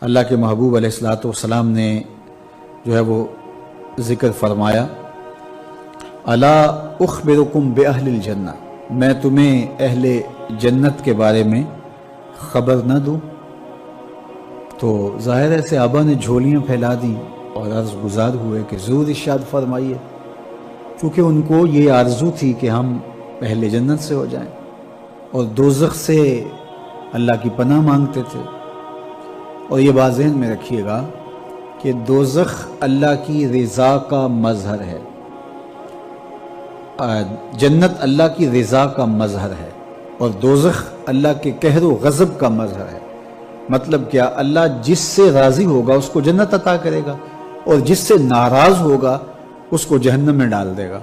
اللہ کے محبوب علیہ الصلوۃ والسلام نے جو ہے وہ ذکر فرمایا، الا اخبرکم باہل الجنہ، میں تمہیں اہل جنت کے بارے میں خبر نہ دوں؟ تو ظاہر ہے صحابہ نے جھولیاں پھیلا دیں اور عرض گزار ہوئے کہ ضرور ارشاد فرمائیے، چونکہ ان کو یہ آرزو تھی کہ ہم اہل جنت سے ہو جائیں، اور دوزخ سے اللہ کی پناہ مانگتے تھے۔ اور یہ بات ذہن میں رکھیے گا کہ دوزخ اللہ کی رضا کا مظہر ہے، جنت اللہ کی رضا کا مظہر ہے، اور دوزخ اللہ کے قہر و غضب کا مظہر ہے۔ مطلب کیا؟ اللہ جس سے راضی ہوگا اس کو جنت عطا کرے گا، اور جس سے ناراض ہوگا اس کو جہنم میں ڈال دے گا۔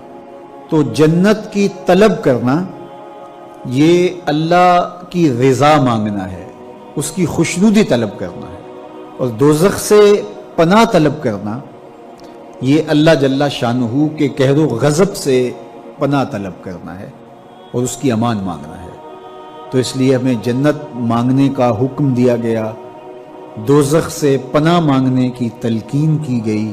تو جنت کی طلب کرنا یہ اللہ کی رضا مانگنا ہے، اس کی خوشنودی طلب کرنا ہے، اور دوزخ سے پناہ طلب کرنا یہ اللہ جل شانہ کے قہر و غضب سے پناہ طلب کرنا ہے اور اس کی امان مانگنا ہے۔ تو اس لیے ہمیں جنت مانگنے کا حکم دیا گیا، دوزخ سے پناہ مانگنے کی تلقین کی گئی،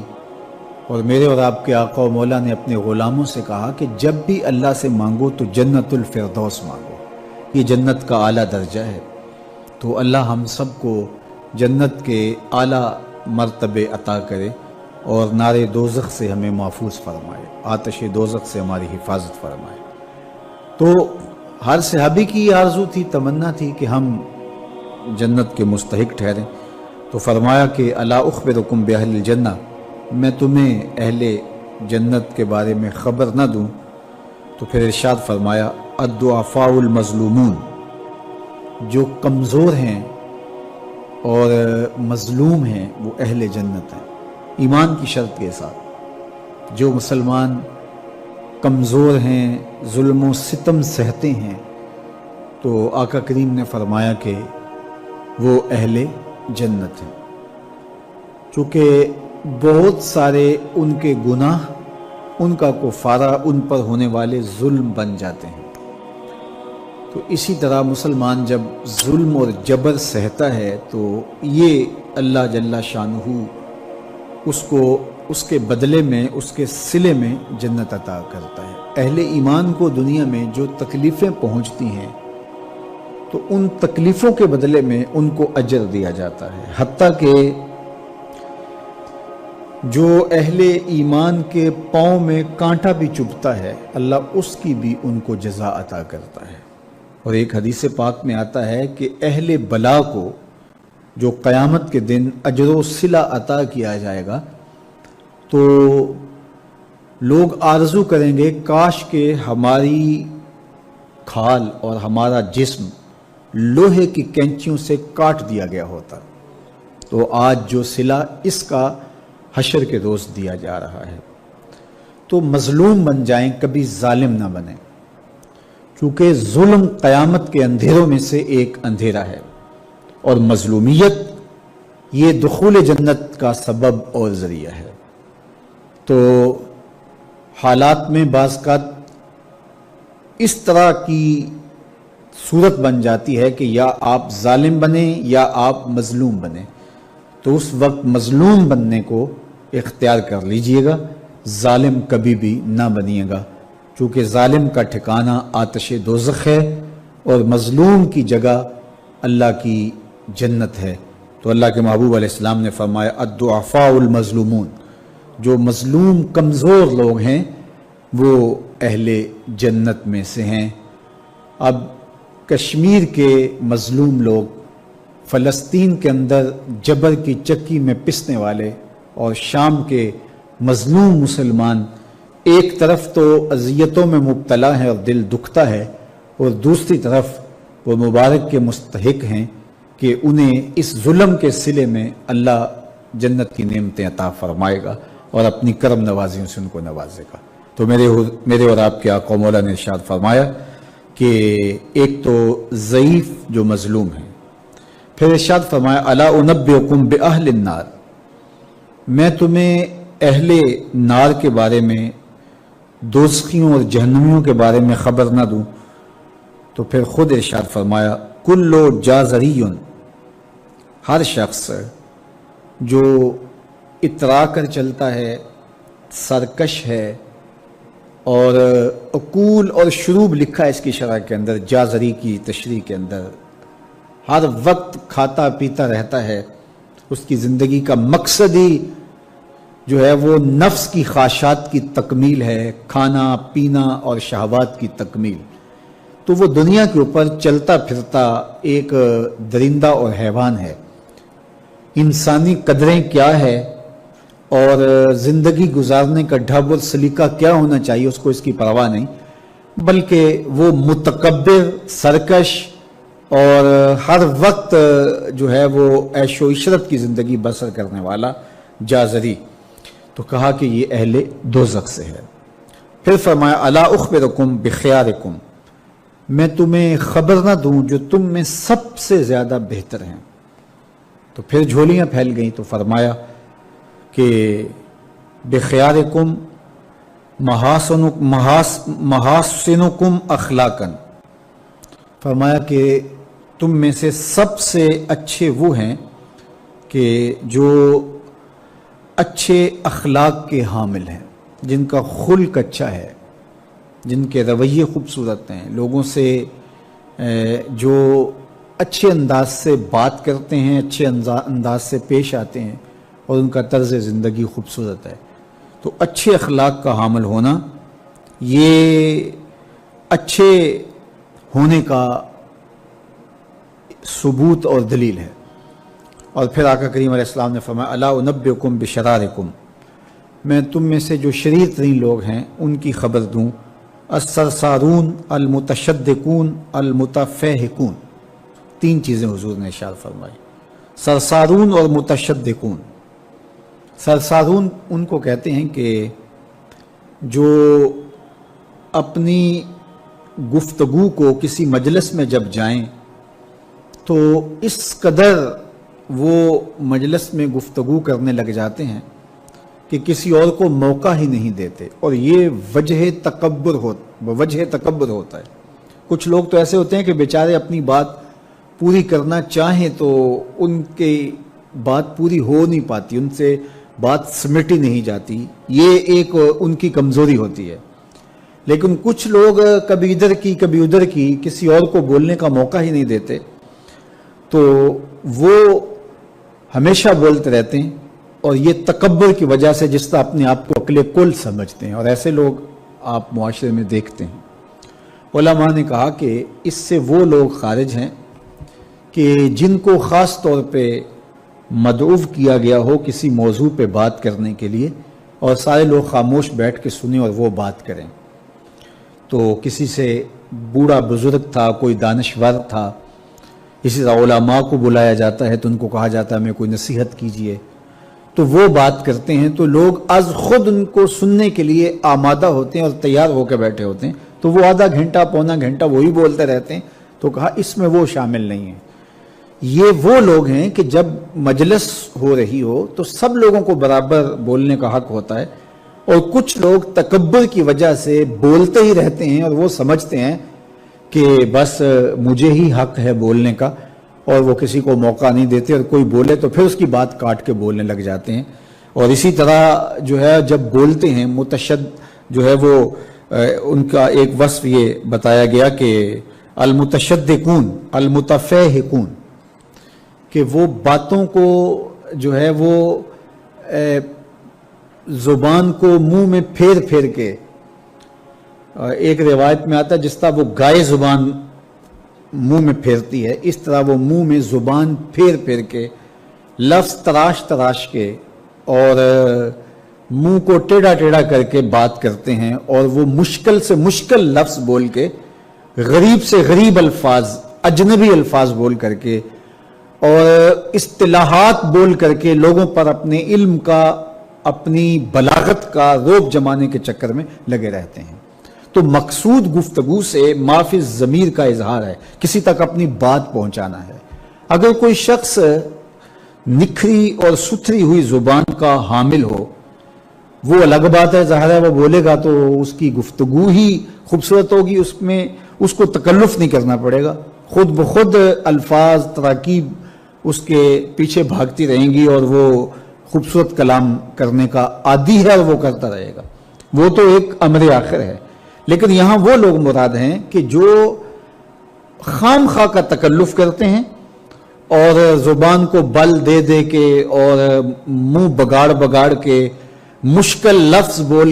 اور میرے اور آپ کے آقا و مولا نے اپنے غلاموں سے کہا کہ جب بھی اللہ سے مانگو تو جنت الفردوس مانگو، یہ جنت کا اعلیٰ درجہ ہے۔ تو اللہ ہم سب کو جنت کے اعلیٰ مرتبے عطا کرے اور نار دوزخ سے ہمیں محفوظ فرمائے، آتش دوزخ سے ہماری حفاظت فرمائے۔ تو ہر صحابی کی یہ آرزو تھی، تمنا تھی کہ ہم جنت کے مستحق ٹھہریں۔ تو فرمایا کہ الا اخبرکم باہل الجنہ، میں تمہیں اہل جنت کے بارے میں خبر نہ دوں؟ تو پھر ارشاد فرمایا الضعفاء المظلومون، جو کمزور ہیں اور مظلوم ہیں وہ اہل جنت ہیں، ایمان کی شرط کے ساتھ۔ جو مسلمان کمزور ہیں، ظلم و ستم سہتے ہیں، تو آقا کریم نے فرمایا کہ وہ اہل جنت ہیں، چونکہ بہت سارے ان کے گناہ، ان کا کفارہ ان پر ہونے والے ظلم بن جاتے ہیں۔ تو اسی طرح مسلمان جب ظلم اور جبر سہتا ہے تو یہ اللہ جل شانہ اس کو اس کے بدلے میں، اس کے صلے میں جنت عطا کرتا ہے۔ اہل ایمان کو دنیا میں جو تکلیفیں پہنچتی ہیں تو ان تکلیفوں کے بدلے میں ان کو اجر دیا جاتا ہے، حتیٰ کہ جو اہل ایمان کے پاؤں میں کانٹا بھی چبھتا ہے اللہ اس کی بھی ان کو جزا عطا کرتا ہے۔ اور ایک حدیث پاک میں آتا ہے کہ اہل بلا کو جو قیامت کے دن اجر و صلہ عطا کیا جائے گا تو لوگ آرزو کریں گے کاش کہ ہماری کھال اور ہمارا جسم لوہے کی کینچیوں سے کاٹ دیا گیا ہوتا، تو آج جو صلہ اس کا حشر کے روز دیا جا رہا ہے۔ تو مظلوم بن جائیں، کبھی ظالم نہ بنیں، چونکہ ظلم قیامت کے اندھیروں میں سے ایک اندھیرا ہے، اور مظلومیت یہ دخول جنت کا سبب اور ذریعہ ہے۔ تو حالات میں بعض اوقات اس طرح کی صورت بن جاتی ہے کہ یا آپ ظالم بنیں یا آپ مظلوم بنیں، تو اس وقت مظلوم بننے کو اختیار کر لیجئے گا، ظالم کبھی بھی نہ بنیے گا، چونکہ ظالم کا ٹھکانہ آتش دوزخ ہے اور مظلوم کی جگہ اللہ کی جنت ہے۔ تو اللہ کے محبوب علیہ السلام نے فرمایا الضعفاء المظلومون، جو مظلوم کمزور لوگ ہیں وہ اہل جنت میں سے ہیں۔ اب کشمیر کے مظلوم لوگ، فلسطین کے اندر جبر کی چکی میں پسنے والے، اور شام کے مظلوم مسلمان ایک طرف تو اذیتوں میں مبتلا ہے اور دل دکھتا ہے، اور دوسری طرف وہ مبارک کے مستحق ہیں کہ انہیں اس ظلم کے صلے میں اللہ جنت کی نعمتیں عطا فرمائے گا اور اپنی کرم نوازیوں سے ان کو نوازے گا۔ تو میرے اور آپ کے آقا مولا نے ارشاد فرمایا کہ ایک تو ضعیف جو مظلوم ہیں، پھر ارشاد فرمایا الا انبئکم باہل النار، میں تمہیں اہل نار کے بارے میں، دوزخیوں اور جہنمیوں کے بارے میں خبر نہ دوں؟ تو پھر خود ارشاد فرمایا کل جازری، ہر شخص جو اترا کر چلتا ہے، سرکش ہے، اور عقول اور شروب لکھا ہے اس کی شرح کے اندر، جازری کی تشریح کے اندر، ہر وقت کھاتا پیتا رہتا ہے، اس کی زندگی کا مقصد ہی جو ہے وہ نفس کی خواہشات کی تکمیل ہے، کھانا پینا اور شہوات کی تکمیل، تو وہ دنیا کے اوپر چلتا پھرتا ایک درندہ اور حیوان ہے۔ انسانی قدریں کیا ہے اور زندگی گزارنے کا ڈھب اور سلیقہ کیا ہونا چاہیے اس کو اس کی پرواہ نہیں، بلکہ وہ متکبر، سرکش اور ہر وقت جو ہے وہ عیش و عشرت کی زندگی بسر کرنے والا جازری۔ تو کہا کہ یہ اہل دوزخ سے ہے۔ پھر فرمایا الا اخبرکم بخیارکم، میں تمہیں خبر نہ دوں جو تم میں سب سے زیادہ بہتر ہیں۔ تو پھر جھولیاں پھیل گئیں، تو فرمایا کہ بخیارکم محاسنکم اخلاقا، فرمایا کہ تم میں سے سب سے اچھے وہ ہیں کہ جو اچھے اخلاق کے حامل ہیں، جن کا خلق اچھا ہے، جن کے رویے خوبصورت ہیں، لوگوں سے جو اچھے انداز سے بات کرتے ہیں، اچھے انداز سے پیش آتے ہیں، اور ان کا طرز زندگی خوبصورت ہے۔ تو اچھے اخلاق کا حامل ہونا یہ اچھے ہونے کا ثبوت اور دلیل ہے۔ اور پھر آقا کریم علیہ السلام نے فرمایا الا انبئکم بشرارکم، میں تم میں سے جو شریر ترین لوگ ہیں ان کی خبر دوں، السرسارون المتشدقون المتفہقون، تین چیزیں حضور نے ارشاد فرمائی، سرسارون اور متشدقون۔ سرسارون ان کو کہتے ہیں کہ جو اپنی گفتگو کو کسی مجلس میں جب جائیں تو اس قدر وہ مجلس میں گفتگو کرنے لگ جاتے ہیں کہ کسی اور کو موقع ہی نہیں دیتے، اور یہ وجہ تکبر ہوتا ہے۔ کچھ لوگ تو ایسے ہوتے ہیں کہ بیچارے اپنی بات پوری کرنا چاہیں تو ان کی بات پوری ہو نہیں پاتی، ان سے بات سمٹی نہیں جاتی، یہ ایک ان کی کمزوری ہوتی ہے۔ لیکن کچھ لوگ کبھی ادھر کی کبھی ادھر کی، کسی اور کو بولنے کا موقع ہی نہیں دیتے، تو وہ ہمیشہ بولتے رہتے ہیں، اور یہ تکبر کی وجہ سے جس طرح اپنے آپ کو عقل کل سمجھتے ہیں، اور ایسے لوگ آپ معاشرے میں دیکھتے ہیں۔ علماء نے کہا کہ اس سے وہ لوگ خارج ہیں کہ جن کو خاص طور پہ مدعو کیا گیا ہو کسی موضوع پہ بات کرنے کے لیے، اور سارے لوگ خاموش بیٹھ کے سنیں اور وہ بات کریں۔ تو کسی سے بوڑھا بزرگ تھا، کوئی دانشور تھا، اسی طرح علماء کو بلایا جاتا ہے تو ان کو کہا جاتا ہے ہمیں کوئی نصیحت کیجئے، تو وہ بات کرتے ہیں تو لوگ از خود ان کو سننے کے لیے آمادہ ہوتے ہیں اور تیار ہو کے بیٹھے ہوتے ہیں، تو وہ آدھا گھنٹہ پونا گھنٹہ وہی بولتے رہتے ہیں۔ تو کہا اس میں وہ شامل نہیں ہیں۔ یہ وہ لوگ ہیں کہ جب مجلس ہو رہی ہو تو سب لوگوں کو برابر بولنے کا حق ہوتا ہے، اور کچھ لوگ تکبر کی وجہ سے بولتے ہی رہتے ہیں، اور وہ سمجھتے ہیں کہ بس مجھے ہی حق ہے بولنے کا، اور وہ کسی کو موقع نہیں دیتے، اور کوئی بولے تو پھر اس کی بات کاٹ کے بولنے لگ جاتے ہیں۔ اور اسی طرح جو ہے جب بولتے ہیں جو ہے وہ ان کا ایک وصف یہ بتایا گیا کہ المتشدقون المتفہقون، کہ وہ باتوں کو جو ہے وہ زبان کو منہ میں پھیر پھیر کے، ایک روایت میں آتا ہے جس طرح وہ گائے زبان منہ میں پھیرتی ہے، اس طرح وہ منہ میں زبان پھیر پھیر کے، لفظ تراش تراش کے، اور منہ کو ٹیڑھا ٹیڑھا کر کے بات کرتے ہیں، اور وہ مشکل سے مشکل لفظ بول کے، غریب سے غریب الفاظ، اجنبی الفاظ بول کر کے، اور اصطلاحات بول کر کے لوگوں پر اپنے علم کا، اپنی بلاغت کا روب جمانے کے چکر میں لگے رہتے ہیں۔ تو مقصود گفتگو سے معافی ضمیر کا اظہار ہے، کسی تک اپنی بات پہنچانا ہے۔ اگر کوئی شخص نکھری اور ستھری ہوئی زبان کا حامل ہو، وہ الگ بات ہے، ظاہر ہے وہ بولے گا تو اس کی گفتگو ہی خوبصورت ہوگی، اس میں اس کو تکلف نہیں کرنا پڑے گا، خود بخود الفاظ، تراکیب اس کے پیچھے بھاگتی رہیں گی اور وہ خوبصورت کلام کرنے کا عادی ہے اور وہ کرتا رہے گا، وہ تو ایک امر آخر ہے۔ لیکن یہاں وہ لوگ مراد ہیں کہ جو خام خواہ کا تکلف کرتے ہیں اور زبان کو بل دے دے کے اور منہ بگاڑ بگاڑ کے مشکل لفظ بول